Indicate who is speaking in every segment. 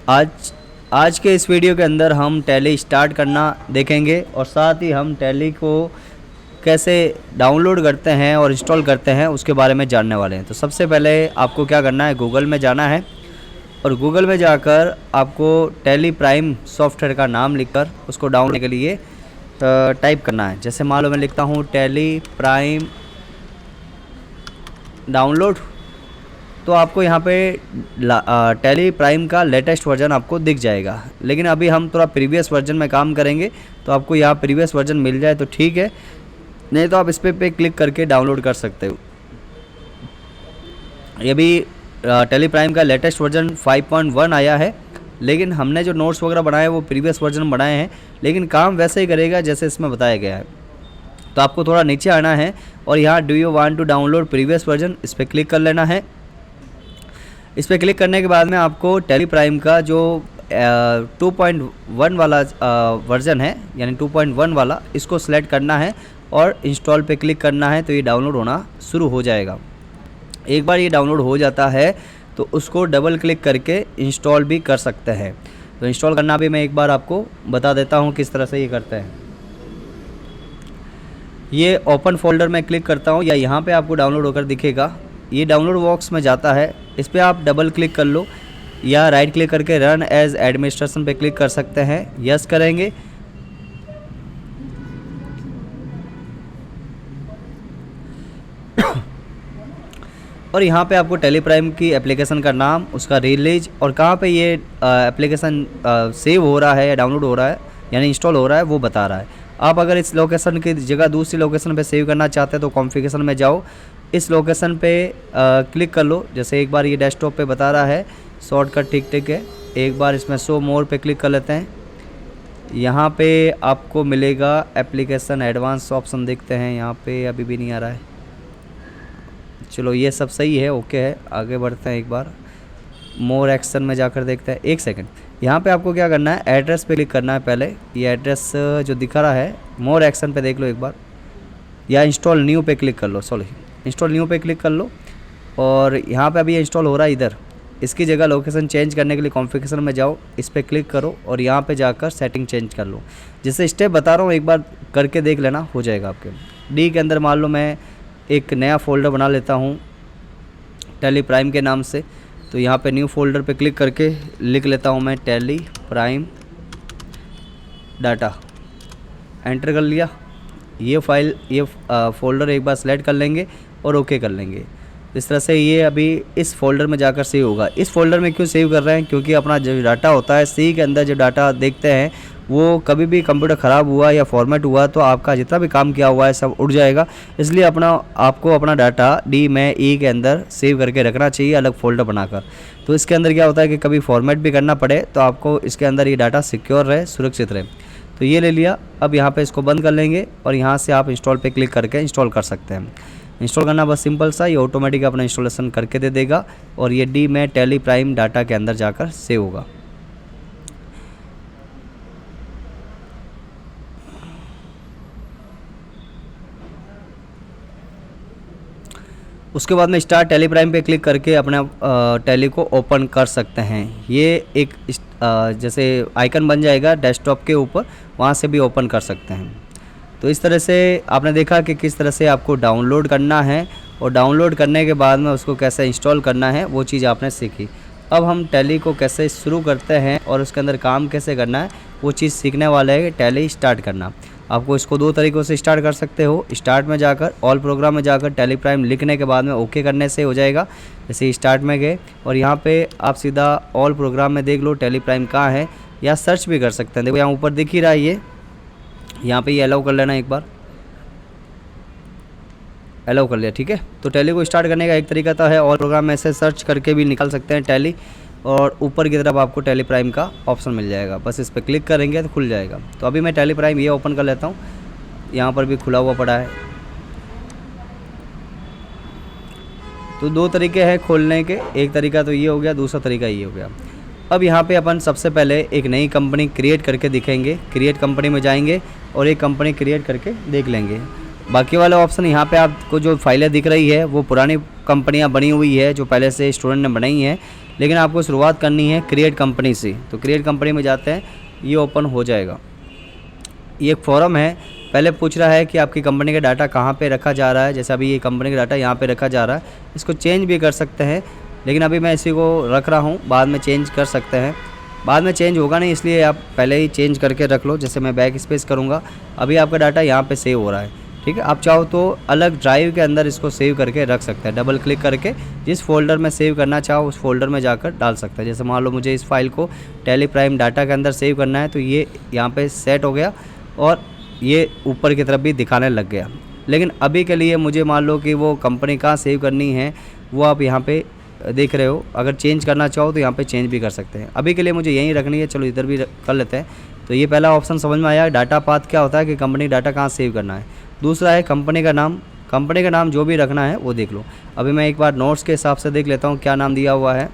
Speaker 1: आज आज के इस वीडियो के अंदर हम टैली स्टार्ट करना देखेंगे और साथ ही हम टैली को कैसे डाउनलोड करते हैं और इंस्टॉल करते हैं उसके बारे में जानने वाले हैं। तो सबसे पहले आपको क्या करना है, गूगल में जाना है और गूगल में जाकर आपको टैली प्राइम सॉफ्टवेयर का नाम लिखकर उसको डाउनलोड करने के लिए टाइप करना है। जैसे मान लो मैं लिखता हूँ टैली प्राइम डाउनलोड, तो आपको यहाँ पे टैली प्राइम का लेटेस्ट वर्जन आपको दिख जाएगा। लेकिन अभी हम थोड़ा प्रीवियस वर्जन में काम करेंगे, तो आपको यहाँ प्रीवियस वर्जन मिल जाए तो ठीक है, नहीं तो आप इस पे क्लिक करके डाउनलोड कर सकते हो। ये भी टैली प्राइम का लेटेस्ट वर्जन 5.1 आया है, लेकिन हमने जो नोट्स वगैरह बनाए वो प्रीवियस वर्जन बनाए हैं, लेकिन काम वैसे ही करेगा जैसे इसमें बताया गया है। तो आपको थोड़ा नीचे आना है और यहाँ do you want to download previous version, इस पर क्लिक कर लेना है। इस पर क्लिक करने के बाद में आपको टैली प्राइम का जो 2.1 वाला वर्जन है, यानी 2.1 वाला, इसको सिलेक्ट करना है और इंस्टॉल पे क्लिक करना है, तो ये डाउनलोड होना शुरू हो जाएगा। एक बार ये डाउनलोड हो जाता है तो उसको डबल क्लिक करके इंस्टॉल भी कर सकते हैं। तो इंस्टॉल करना भी मैं एक बार आपको बता देता हूँ किस तरह से ये करते हैं। ये ओपन फोल्डर में क्लिक करता हूँ या यहाँ पे आपको डाउनलोड होकर दिखेगा, ये डाउनलोड बॉक्स में जाता है। इस पर आप डबल क्लिक कर लो या राइट क्लिक करके रन एज एडमिनिस्ट्रेशन पे क्लिक कर सकते हैं। यस करेंगे और यहाँ पे आपको टैली प्राइम की एप्लीकेशन का नाम, उसका रिलीज और कहाँ पे ये एप्लीकेशन सेव हो रहा है या डाउनलोड हो रहा है यानी इंस्टॉल हो रहा है वो बता रहा है। आप अगर इस लोकेशन की जगह दूसरी लोकेशन पे सेव करना चाहते हैं तो कॉन्फ़िगरेशन में जाओ, इस लोकेशन पे क्लिक कर लो। जैसे एक बार ये डेस्कटॉप पे बता रहा है शॉर्टकट ठीक है, एक बार इसमें शो मोर पे क्लिक कर लेते हैं। यहाँ पे आपको मिलेगा एप्लीकेशन एडवांस ऑप्शन, देखते हैं यहाँ पे अभी भी नहीं आ रहा है। चलो ये सब सही है, ओके है, आगे बढ़ते हैं। एक बार मोर एक्शन में जाकर देखते हैं। एक सेकंड, यहाँ पे आपको क्या करना है, एड्रेस पे क्लिक करना है। पहले ये एड्रेस जो दिखा रहा है मोर एक्शन पे देख लो एक बार, या इंस्टॉल न्यू पे क्लिक कर लो, सॉरी इंस्टॉल न्यू पे क्लिक कर लो। और यहाँ पे अभी ये इंस्टॉल हो रहा है इधर, इसकी जगह लोकेशन चेंज करने के लिए कॉन्फ़िगरेशन में जाओ, इस पर क्लिक करो और यहाँ पे जाकर सेटिंग चेंज कर लो। जैसे स्टेप बता रहा हूँ एक बार करके देख लेना, हो जाएगा आपके। डी के अंदर मान लो मैं एक नया फ़ोल्डर बना लेता हूँ टैली प्राइम के नाम से, तो यहाँ पे न्यू फोल्डर पे क्लिक करके लिख लेता हूँ मैं टैली प्राइम डाटा, एंटर कर लिया। ये फाइल ये फ़ोल्डर एक बार सेलेक्ट कर लेंगे और ओके कर लेंगे। इस तरह से ये अभी इस फोल्डर में जाकर सेव होगा। इस फोल्डर में क्यों सेव कर रहे हैं, क्योंकि अपना जो डाटा होता है सी के अंदर जो डाटा देखते हैं वो कभी भी कंप्यूटर ख़राब हुआ या फॉर्मेट हुआ तो आपका जितना भी काम किया हुआ है सब उड़ जाएगा। इसलिए आपको अपना डाटा डी में ई के अंदर सेव करके रखना चाहिए, अलग फोल्डर बनाकर। तो इसके अंदर क्या होता है कि कभी फॉर्मेट भी करना पड़े तो आपको इसके अंदर ये डाटा सिक्योर रहे, सुरक्षित रहे। तो ये ले लिया, अब यहाँ पे इसको बंद कर लेंगे और यहाँ से आप इंस्टॉल पे क्लिक करके इंस्टॉल कर सकते हैं। इंस्टॉल करना बस सिंपल सा, ये ऑटोमेटिक अपना इंस्टॉलेशन करके दे देगा और ये डी में टैली प्राइम डाटा के अंदर जाकर सेव होगा। उसके बाद में स्टार्ट टैली प्राइम पे क्लिक करके अपना टैली को ओपन कर सकते हैं। ये एक जैसे आइकन बन जाएगा डेस्कटॉप के ऊपर, वहाँ से भी ओपन कर सकते हैं। तो इस तरह से आपने देखा कि किस तरह से आपको डाउनलोड करना है और डाउनलोड करने के बाद में उसको कैसे इंस्टॉल करना है वो चीज़ आपने सीखी। अब हम टैली को कैसे शुरू करते हैं और उसके अंदर काम कैसे करना है वो चीज़ सीखने वाले हैं। टैली स्टार्ट करना, आपको इसको दो तरीक़ों से स्टार्ट कर सकते हो। स्टार्ट में जाकर ऑल प्रोग्राम में जाकर टैली प्राइम लिखने के बाद में ओके करने से हो जाएगा। जैसे स्टार्ट में गए और यहाँ पे आप सीधा ऑल प्रोग्राम में देख लो टैली प्राइम कहाँ है, या सर्च भी कर सकते हैं। देखो यहाँ ऊपर दिख ही रहा है, ये यहाँ पे ये अलाउ कर लेना, एक बार अलाउ कर लिया, ठीक है। तो टैली को स्टार्ट करने का एक तरीका तो है ऑल प्रोग्राम में से सर्च करके भी निकाल सकते हैं टैली, और ऊपर की तरफ आपको टैली प्राइम का ऑप्शन मिल जाएगा, बस इस पर क्लिक करेंगे तो खुल जाएगा। तो अभी मैं टैली प्राइम ये ओपन कर लेता हूँ, यहाँ पर भी खुला हुआ पड़ा है। तो दो तरीके हैं खोलने के, एक तरीका तो ये हो गया, दूसरा तरीका ये हो गया। अब यहाँ पे अपन सबसे पहले एक नई कंपनी क्रिएट करके दिखेंगे। क्रिएट कंपनी में जाएंगे और एक कंपनी क्रिएट करके देख लेंगे। बाकी वाले ऑप्शन यहाँ पे आपको जो फाइलें दिख रही है वो पुरानी कंपनियाँ बनी हुई है जो पहले से स्टूडेंट ने बनाई हैं, लेकिन आपको शुरुआत करनी है क्रिएट कंपनी से। तो क्रिएट कंपनी में जाते हैं, ये ओपन हो जाएगा। ये एक फॉर्म है, पहले पूछ रहा है कि आपकी कंपनी का डाटा कहाँ पे रखा जा रहा है। जैसे अभी ये कंपनी का डाटा यहाँ पे रखा जा रहा है, इसको चेंज भी कर सकते हैं, लेकिन अभी मैं इसी को रख रहा हूँ, बाद में चेंज कर सकते हैं। बाद में चेंज होगा नहीं, इसलिए आप पहले ही चेंज करके रख लो। जैसे मैं बैक स्पेस करूँगा, अभी आपका डाटा यहाँ पे सेव हो रहा है, ठीक है। आप चाहो तो अलग ड्राइव के अंदर इसको सेव करके रख सकते हैं, डबल क्लिक करके जिस फोल्डर में सेव करना चाहो उस फोल्डर में जाकर डाल सकते हैं। जैसे मान लो मुझे इस फाइल को टेली प्राइम डाटा के अंदर सेव करना है, तो ये यहाँ पे सेट हो गया और ये ऊपर की तरफ भी दिखाने लग गया। लेकिन अभी के लिए मुझे मान लो कि वो कंपनी कहाँ सेव करनी है वो आप यहाँ पे देख रहे हो, अगर चेंज करना चाहो तो यहाँ पे चेंज भी कर सकते हैं। अभी के लिए मुझे यहीं रखनी है, चलो इधर भी कर लेते हैं। तो ये पहला ऑप्शन समझ में आया, डाटा पाथ क्या होता है कि कंपनी डाटा कहाँ सेव करना है। दूसरा है कंपनी का नाम, कंपनी का नाम जो भी रखना है वो देख लो। अभी मैं एक बार नोट्स के हिसाब से देख लेता हूँ क्या नाम दिया हुआ है।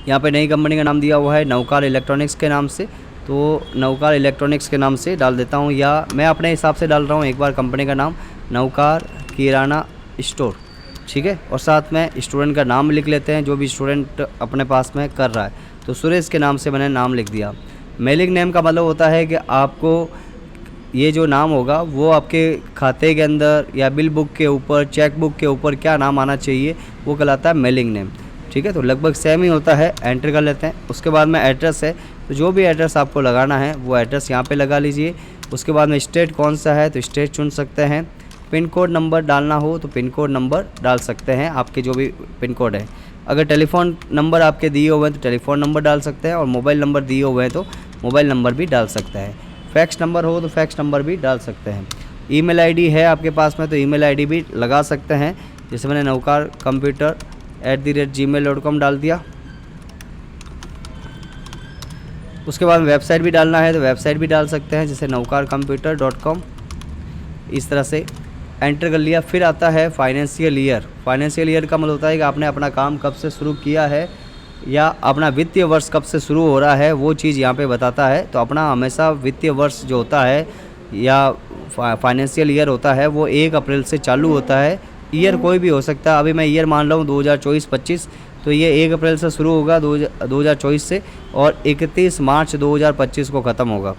Speaker 1: यहाँ पे नई कंपनी का नाम दिया हुआ है नवकार इलेक्ट्रॉनिक्स के नाम से, तो नवकार इलेक्ट्रॉनिक्स के नाम से डाल देता हूँ, या मैं अपने हिसाब से डाल रहा हूँ एक बार कंपनी का नाम नवकार किराना स्टोर, ठीक है। और साथ में स्टूडेंट का नाम लिख लेते हैं जो भी स्टूडेंट अपने पास में कर रहा है। तो सुरेश के नाम से मैंने नाम लिख दिया। मेलिंग नेम का मतलब होता है कि आपको ये जो नाम होगा वो आपके खाते के अंदर या बिल बुक के ऊपर, चेक बुक के ऊपर क्या नाम आना चाहिए वो कहलाता है मेलिंग नेम, ठीक है। तो लगभग सेम ही होता है, एंटर कर लेते हैं। उसके बाद में एड्रेस है, तो जो भी एड्रेस आपको लगाना है वो एड्रेस यहाँ पे लगा लीजिए। उसके बाद में स्टेट कौन सा है तो स्टेट चुन सकते हैं। पिन कोड नंबर डालना हो तो पिन कोड नंबर डाल सकते हैं, आपके जो भी पिन कोड है। अगर टेलीफ़ोन नंबर आपके दिए हुए हैं तो टेलीफ़ोन नंबर डाल सकते हैं, और मोबाइल नंबर दिए हुए हैं तो मोबाइल नंबर भी डाल सकते हैं। फैक्स नंबर हो तो फैक्स नंबर भी डाल सकते हैं। ईमेल आईडी है आपके पास में तो ईमेल आईडी भी लगा सकते हैं। जैसे मैंने नवकार कंप्यूटर @gmail.com डाल दिया। उसके बाद वेबसाइट भी डालना है तो वेबसाइट भी डाल सकते हैं, जैसे navkarcomputer.com। इस तरह से एंटर कर लिया। फिर आता है फाइनेंशियल ईयर। फाइनेंशियल ईयर का मतलब होता है कि आपने अपना काम कब से शुरू किया है या अपना वित्तीय वर्ष कब से शुरू हो रहा है, वो चीज़ यहाँ पे बताता है। तो अपना हमेशा वित्तीय वर्ष जो होता है या फाइनेंशियल ईयर होता है वो 1 अप्रैल से चालू होता है। ईयर कोई भी हो सकता है, अभी मैं ईयर मान रहा हूँ 2024-25, तो ये 1 अप्रैल से शुरू होगा 2024 से, और 31 मार्च 2025 को ख़त्म होगा।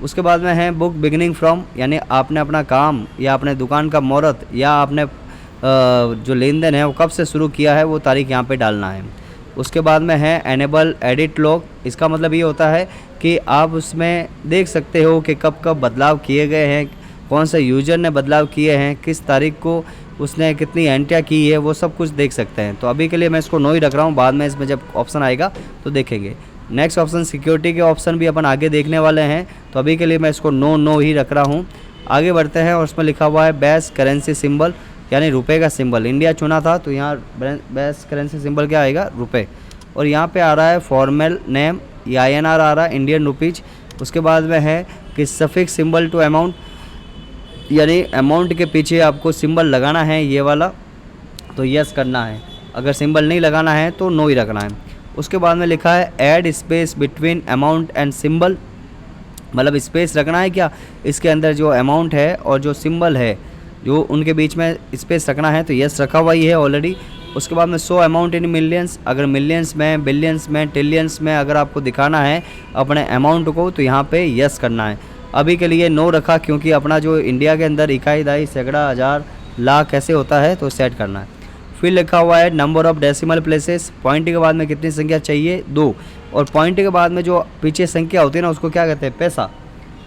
Speaker 1: उसके बाद में है बुक बिगिनिंग फ्रॉम, यानी आपने अपना काम या अपने दुकान का मुहूर्त या आपने जो लेन देन है वो कब से शुरू किया है वो तारीख यहाँ पे डालना है। उसके बाद में है एनेबल एडिट लॉग। इसका मतलब ये होता है कि आप उसमें देख सकते हो कि कब कब बदलाव किए गए हैं, कौन से यूज़र ने बदलाव किए हैं, किस तारीख को उसने कितनी एंट्रियाँ की है, वो सब कुछ देख सकते हैं। तो अभी के लिए मैं इसको नो ही रख रहा हूँ, बाद में इसमें जब ऑप्शन आएगा तो देखेंगे। नेक्स्ट ऑप्शन सिक्योरिटी के ऑप्शन भी अपन आगे देखने वाले हैं, तो अभी के लिए मैं इसको नो ही रख रहा हूँ। आगे बढ़ते हैं और उसमें लिखा हुआ है बेस्ट करेंसी सिंबल, यानी रुपए का सिंबल। इंडिया चुना था तो यहाँ बेस्ट करेंसी सिंबल क्या आएगा, रुपए। और यहाँ पे आ रहा है फॉर्मल नेम, या INR आ रहा है, इंडियन रुपीज। उसके बाद में है कि सफिक्स सिंबल टू अमाउंट, यानी अमाउंट के पीछे आपको सिंबल लगाना है ये वाला, तो यस करना है। अगर सिंबल नहीं लगाना है तो नो ही रखना है। उसके बाद में लिखा है add space between amount and symbol, मतलब स्पेस रखना है क्या इसके अंदर जो अमाउंट है और जो सिंबल है जो उनके बीच में स्पेस रखना है, तो यस रखा हुआ ही है ऑलरेडी। उसके बाद में शो अमाउंट इन मिलियंस, अगर मिलियंस में, बिलियंस में, ट्रिलियंस में अगर आपको दिखाना है अपने अमाउंट को तो यहाँ पे यस करना है। अभी के लिए नो रखा क्योंकि अपना जो इंडिया के अंदर इकाई, दाई, सैकड़ा, हज़ार, लाख ऐसे होता है तो सेट करना है। फिर लिखा हुआ है number of decimal places, point के बाद में कितनी संख्या चाहिए, 2, और पॉइंट के बाद में जो पीछे संख्या होती है ना उसको क्या कहते हैं, पैसा,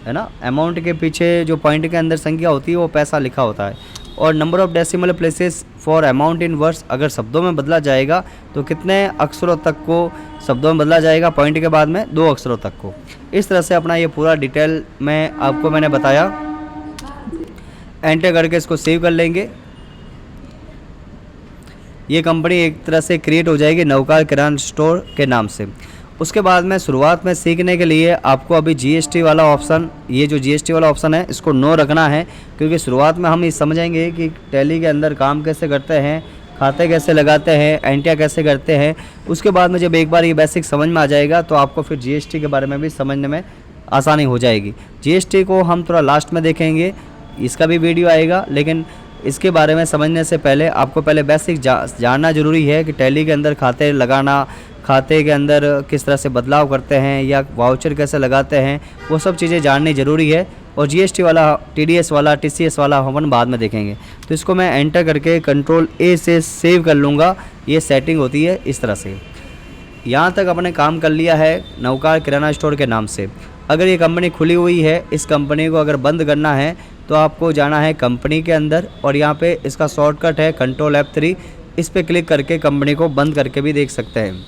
Speaker 1: है ना। अमाउंट के पीछे जो पॉइंट के अंदर संख्या होती है वो पैसा लिखा होता है। और number of decimal places for amount in words, अगर शब्दों में बदला जाएगा तो कितने अक्षरों तक को शब्दों में बदला जाएगा, पॉइंट के बाद में 2 अक्षरों तक को। इस तरह से अपना ये पूरा डिटेल में आपको मैंने बताया। एंटर करके इसको सेव कर लेंगे। ये कंपनी एक तरह से क्रिएट हो जाएगी नवकार किराना स्टोर के नाम से। उसके बाद में शुरुआत में सीखने के लिए आपको अभी GST वाला ऑप्शन, ये जो GST वाला ऑप्शन है इसको नो रखना है, क्योंकि शुरुआत में हम ये समझेंगे कि टैली के अंदर काम कैसे करते हैं, खाते कैसे लगाते हैं, एंट्रियाँ कैसे करते हैं। उसके बाद में जब एक बार ये बेसिक समझ में आ जाएगा तो आपको फिर GST के बारे में भी समझने में आसानी हो जाएगी। GST को हम थोड़ा लास्ट में देखेंगे, इसका भी वीडियो आएगा, लेकिन इसके बारे में समझने से पहले आपको पहले बेसिक जानना ज़रूरी है कि टैली के अंदर खाते लगाना, खाते के अंदर किस तरह से बदलाव करते हैं या वाउचर कैसे लगाते हैं, वो सब चीज़ें जाननी ज़रूरी है। और जीएसटी वाला, टीडीएस वाला, टीसीएस वाला हम बाद में देखेंगे। तो इसको मैं एंटर करके कंट्रोल ए से सेव कर लूँगा। ये सेटिंग होती है इस तरह से। यहाँ तक अपने काम कर लिया है नवकार किराना स्टोर के नाम से। अगर ये कंपनी खुली हुई है, इस कंपनी को अगर बंद करना है तो आपको जाना है कंपनी के अंदर, और यहाँ पे इसका शॉर्टकट है कंट्रोल F3। इस पर क्लिक करके कंपनी को बंद करके भी देख सकते हैं।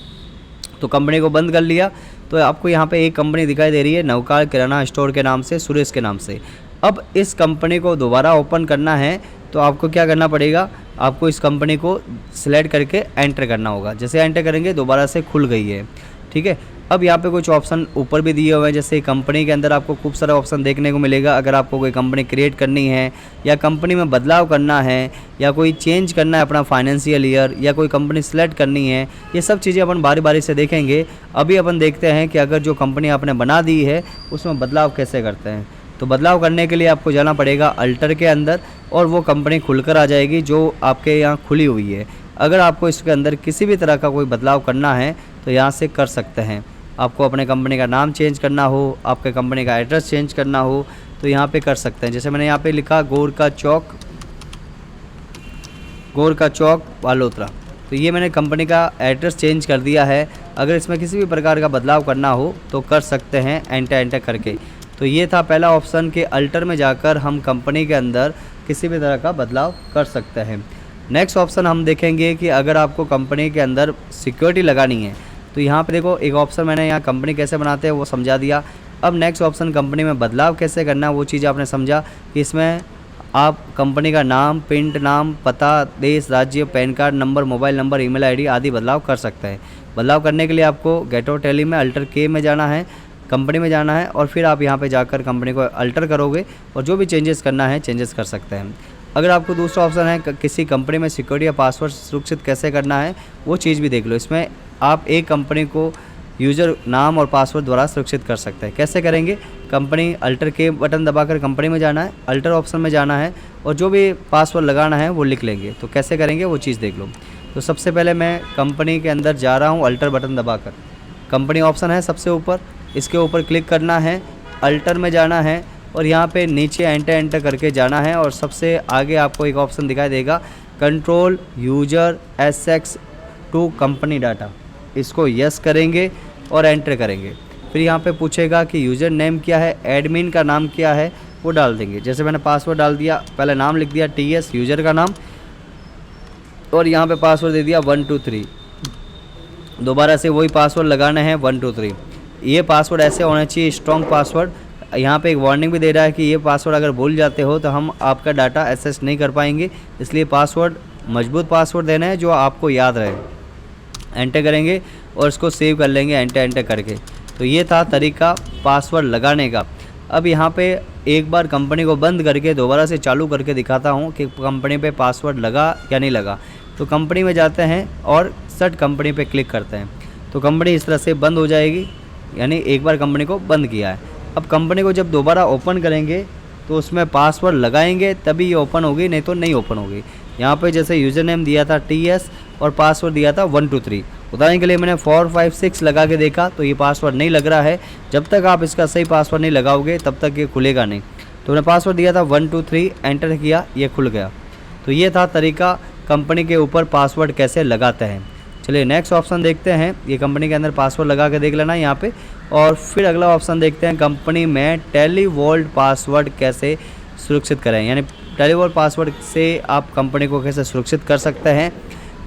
Speaker 1: तो कंपनी को बंद कर लिया तो आपको यहाँ पे एक कंपनी दिखाई दे रही है नवकार किराना स्टोर के नाम से, सुरेश के नाम से। अब इस कंपनी को दोबारा ओपन करना है तो आपको क्या करना पड़ेगा, आपको इस कंपनी को सिलेक्ट करके एंटर करना होगा। जैसे एंटर करेंगे दोबारा से खुल गई है, ठीक है। अब यहाँ पे कुछ ऑप्शन ऊपर भी दिए हुए हैं, जैसे कंपनी के अंदर आपको खूब सारा ऑप्शन देखने को मिलेगा। अगर आपको कोई कंपनी क्रिएट करनी है या कंपनी में बदलाव करना है या कोई चेंज करना है अपना फाइनेंशियल ईयर, या कोई कंपनी सेलेक्ट करनी है, ये सब चीज़ें अपन बारी बारी से देखेंगे। अभी अपन देखते हैं कि अगर जो कंपनी आपने बना दी है उसमें बदलाव कैसे करते हैं। तो बदलाव करने के लिए आपको जाना पड़ेगा अल्टर के अंदर, और वो कंपनी खुलकर आ जाएगी जो आपके यहाँ खुली हुई है। अगर आपको इसके अंदर किसी भी तरह का कोई बदलाव करना है तो यहाँ से कर सकते हैं। आपको अपने कंपनी का नाम चेंज करना हो, आपके कंपनी का एड्रेस चेंज करना हो तो यहाँ पे कर सकते हैं। जैसे मैंने यहाँ पे लिखा गोर का चौक वालोत्रा, तो ये मैंने कंपनी का एड्रेस चेंज कर दिया है। अगर इसमें किसी भी प्रकार का बदलाव करना हो तो कर सकते हैं एंटर करके। तो ये था पहला ऑप्शन कि अल्टर में जाकर हम कंपनी के अंदर किसी भी तरह का बदलाव कर सकते हैं। नेक्स्ट ऑप्शन हम देखेंगे कि अगर आपको कंपनी के अंदर सिक्योरिटी लगानी है तो यहाँ पे देखो एक ऑप्शन मैंने यहाँ कंपनी कैसे बनाते हैं वो समझा दिया। अब नेक्स्ट ऑप्शन कंपनी में बदलाव कैसे करना है वो चीज़ आपने समझा कि इसमें आप कंपनी का नाम, प्रिंट नाम, पता, देश, राज्य, pan card number, mobile number, email ID आदि बदलाव कर सकते हैं। बदलाव करने के लिए आपको गेट आउट टैली में अल्टर के में जाना है, कंपनी में जाना है, और फिर आप यहाँ पे जाकर कंपनी को अल्टर करोगे और जो भी चेंजेस करना है चेंजेस कर सकते हैं। अगर आपको दूसरा ऑप्शन है किसी कंपनी में सिक्योरिटी या पासवर्ड सुरक्षित कैसे करना है वो चीज़ भी देख लो। इसमें आप एक कंपनी को यूज़र नाम और पासवर्ड द्वारा सुरक्षित कर सकते हैं। कैसे करेंगे, कंपनी अल्टर के बटन दबाकर कंपनी में जाना है, अल्टर ऑप्शन में जाना है और जो भी पासवर्ड लगाना है वो लिख लेंगे। तो कैसे करेंगे वो चीज़ देख लो। तो सबसे पहले मैं कंपनी के अंदर जा रहा हूँ अल्टर बटन दबाकर। कंपनी ऑप्शन है सबसे ऊपर, इसके ऊपर क्लिक करना है, अल्टर में जाना है और यहाँ पे नीचे एंटर करके जाना है और सबसे आगे आपको एक ऑप्शन दिखाई देगा control user access to company data. इसको यस करेंगे और एंटर करेंगे। फिर यहाँ पे पूछेगा कि यूज़र नेम क्या है, एडमिन का नाम क्या है, वो डाल देंगे। जैसे मैंने पासवर्ड डाल दिया, पहले नाम लिख दिया TS यूज़र का नाम और यहाँ पे पासवर्ड दे दिया 123। दोबारा से वही पासवर्ड लगाना है 123। ये पासवर्ड ऐसे होना चाहिए स्ट्रॉन्ग पासवर्ड। यहाँ पे एक वार्निंग भी दे रहा है कि ये पासवर्ड अगर भूल जाते हो तो हम आपका डाटा एक्सेस नहीं कर पाएंगे, इसलिए पासवर्ड मजबूत पासवर्ड देना है जो आपको याद रहे। एंटर करेंगे और इसको सेव कर लेंगे एंटर करके। तो ये था तरीका पासवर्ड लगाने का। अब यहाँ पे एक बार कंपनी को बंद करके दोबारा से चालू करके दिखाता हूँ कि कंपनी पे पासवर्ड लगा या नहीं लगा। तो कंपनी में जाते हैं और सेट कंपनी पे क्लिक करते हैं तो कंपनी इस तरह से बंद हो जाएगी, यानी एक बार कंपनी को बंद किया है। अब कंपनी को जब दोबारा ओपन करेंगे तो उसमें पासवर्ड लगाएंगे तभी ये ओपन होगी, नहीं तो नहीं ओपन होगी। यहाँ पे जैसे यूज़र नेम दिया था TS और पासवर्ड दिया था 123। उदाहरण के लिए मैंने 456 लगा के देखा तो ये पासवर्ड नहीं लग रहा है। जब तक आप इसका सही पासवर्ड नहीं लगाओगे तब तक ये खुलेगा नहीं। तो मैंने पासवर्ड दिया था 123, एंटर किया, ये खुल गया। तो ये था तरीका कंपनी के ऊपर पासवर्ड कैसे लगाते हैं। चलिए नेक्स्ट ऑप्शन देखते हैं। ये कंपनी के अंदर पासवर्ड लगा के देख लेना यहाँ पे। और फिर अगला ऑप्शन देखते हैं कंपनी में टेलीवॉल्ट पासवर्ड कैसे सुरक्षित करें, यानी टेलीवॉल्ट पासवर्ड से आप कंपनी को कैसे सुरक्षित कर सकते हैं।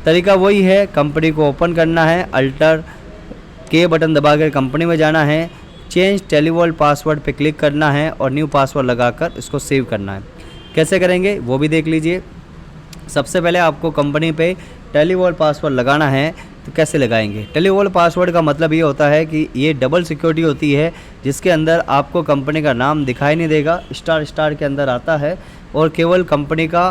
Speaker 1: तरीका वही है, कंपनी को ओपन करना है, अल्टर के बटन दबाकर कंपनी में जाना है, चेंज टेलीवॉल्ट पासवर्ड पे क्लिक करना है और न्यू पासवर्ड लगाकर इसको सेव करना है। कैसे करेंगे वो भी देख लीजिए। सबसे पहले आपको कंपनी पे टेलीवॉल्ट पासवर्ड लगाना है। तो कैसे लगाएंगे, टेलीवॉल्ट पासवर्ड का मतलब ये होता है कि ये डबल सिक्योरिटी होती है जिसके अंदर आपको कंपनी का नाम दिखाई नहीं देगा, स्टार के अंदर आता है और केवल कंपनी का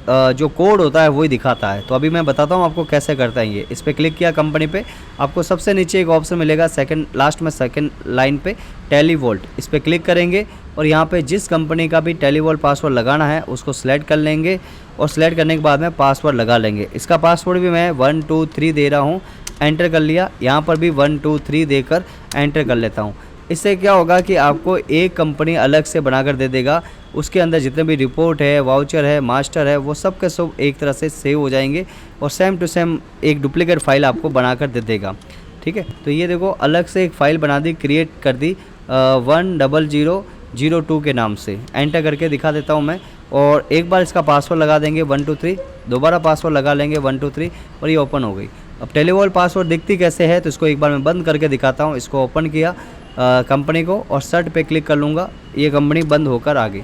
Speaker 1: जो कोड होता है वही दिखाता है। तो अभी मैं बताता हूँ आपको कैसे करता है ये। इस पर क्लिक किया कंपनी पे, आपको सबसे नीचे एक ऑप्शन मिलेगा सेकंड लास्ट में सेकंड लाइन पे टेलीवोल्ट, इस पर क्लिक करेंगे और यहाँ पे जिस कंपनी का भी टेलीवोल्ट पासवर्ड लगाना है उसको सिलेक्ट कर लेंगे और सिलेक्ट करने के बाद में पासवर्ड लगा लेंगे। इसका पासवर्ड भी मैं 1 2 3 दे रहा हूँ, एंटर कर लिया। यहाँ पर भी 1 2 3 देकर एंटर कर लेता हूँ। इससे क्या होगा कि आपको एक कंपनी अलग से बनाकर दे देगा, उसके अंदर जितने भी रिपोर्ट है, वाउचर है, मास्टर है, वो सब के सब एक तरह से सेव हो जाएंगे और सेम टू सेम एक डुप्लीकेट फ़ाइल आपको बनाकर दे देगा। ठीक है, तो ये देखो अलग से एक फ़ाइल बना दी, क्रिएट कर दी 10002 के नाम से। एंटर करके दिखा देता हूँ मैं, और एक बार इसका पासवर्ड लगा देंगे 1 2 3, दोबारा पासवर्ड लगा लेंगे 1 2 3 और ये ओपन हो गई। अब टेलीवोल्ट पासवर्ड दिखती कैसे है तो इसको एक बार मैं बंद करके दिखाता हूँ। इसको ओपन किया कंपनी को और सर्च पे क्लिक कर लूँगा, ये कंपनी बंद होकर आ गई।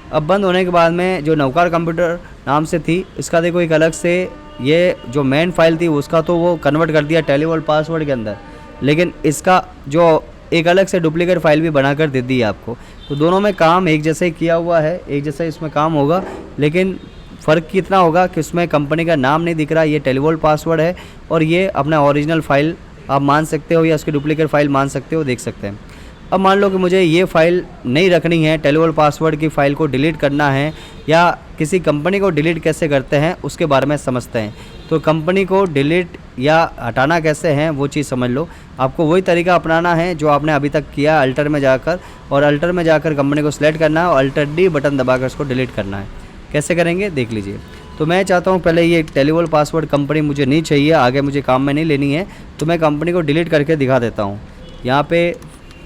Speaker 1: अब बंद होने के बाद में जो नवकार कंप्यूटर नाम से थी, इसका देखो एक अलग से ये जो मेन फाइल थी उसका तो वो कन्वर्ट कर दिया टेलीवोल्ट पासवर्ड के अंदर, लेकिन इसका जो एक अलग से डुप्लीकेट फाइल भी बनाकर दे दी है आपको। तो दोनों में काम एक जैसे ही किया हुआ है, एक जैसा इसमें काम होगा, लेकिन फ़र्क कितना होगा कि उसमें कंपनी का नाम नहीं दिख रहा, ये टेलीवोल्ट पासवर्ड है और ये अपना ओरिजिनल फ़ाइल आप मान सकते हो या उसकी डुप्लीकेट फ़ाइल मान सकते हो, देख सकते हैं। अब मान लो कि मुझे ये फ़ाइल नहीं रखनी है, टेलीवोल्ट पासवर्ड की फ़ाइल को डिलीट करना है या किसी कंपनी को डिलीट कैसे करते हैं उसके बारे में समझते हैं। तो कंपनी को डिलीट या हटाना कैसे हैं वो चीज़ समझ लो। आपको वही तरीका अपनाना है जो आपने अभी तक किया, अल्टर में जाकर, और अल्टर में जाकर कंपनी को सिलेक्ट करना है और अल्टर डी बटन दबाकर उसको डिलीट करना है। कैसे करेंगे देख लीजिए। तो मैं चाहता हूँ पहले ये टेलीवोल्ट पासवर्ड कंपनी मुझे नहीं चाहिए, आगे मुझे काम में नहीं लेनी है, तो मैं कंपनी को डिलीट करके दिखा देता हूँ। यहाँ पे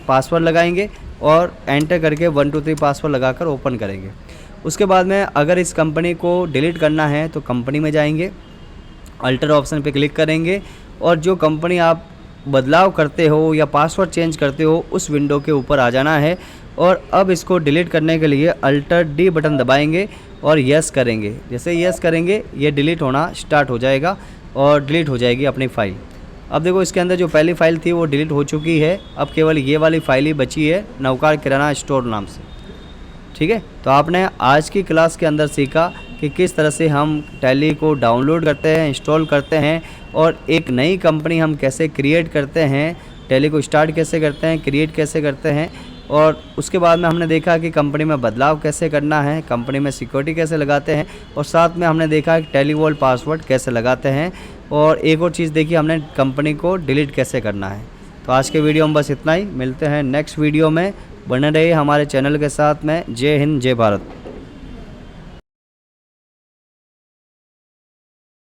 Speaker 1: पासवर्ड लगाएंगे और एंटर करके 1 2 3 पासवर्ड लगाकर ओपन करेंगे। उसके बाद में अगर इस कंपनी को डिलीट करना है तो कंपनी में जाएंगे, अल्टर ऑप्शन पे क्लिक करेंगे और जो कंपनी आप बदलाव करते हो या पासवर्ड चेंज करते हो उस विंडो के ऊपर आ जाना है। और अब इसको डिलीट करने के लिए अल्टर डी बटन दबाएंगे और यस करेंगे। जैसे यस करेंगे ये डिलीट होना स्टार्ट हो जाएगा और डिलीट हो जाएगी अपनी फ़ाइल। अब देखो इसके अंदर जो पहली फ़ाइल थी वो डिलीट हो चुकी है, अब केवल ये वाली फ़ाइल ही बची है नवकार किराना स्टोर नाम से। ठीक है, तो आपने आज की क्लास के अंदर सीखा कि किस तरह से हम टैली को डाउनलोड करते हैं, इंस्टॉल करते हैं और एक नई कंपनी हम कैसे क्रिएट करते हैं, टैली को स्टार्ट कैसे करते हैं, क्रिएट कैसे करते हैं, और उसके बाद में हमने देखा कि कंपनी में बदलाव कैसे करना है, कंपनी में सिक्योरिटी कैसे लगाते हैं, और साथ में हमने देखा कि टेलीवोल्ट पासवर्ड कैसे लगाते हैं, और एक और चीज़ देखी हमने कंपनी को डिलीट कैसे करना है। तो आज के वीडियो में बस इतना ही, मिलते हैं नेक्स्ट वीडियो में। बने रहिए हमारे चैनल के साथ में। जय हिंद, जय भारत।